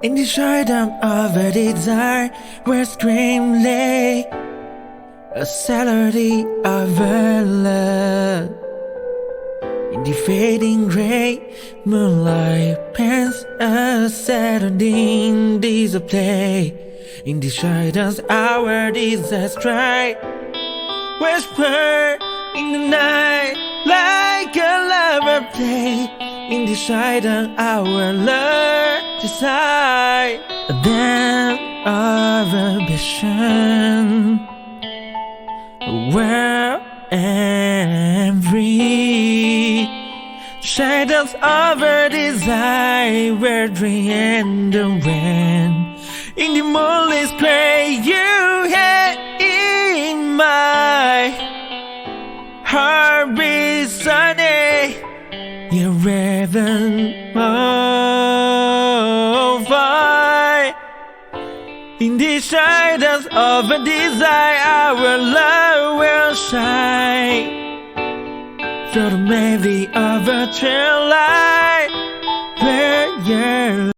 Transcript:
In the shadow of a desire, where scream lay a salary of a love. In the fading gray moonlight paints a Saturday display. In the shadows our disaster whisper in the night like a lover play. In the shadow our love decide a dam of ambition. Where am free? Shadows of a desire, where dream and the wind. In the moonlit gray you had in my heart beats sunny. You're heaven over. In the shadows of a desire, our love will shine. Through the maybe of a trail light, where your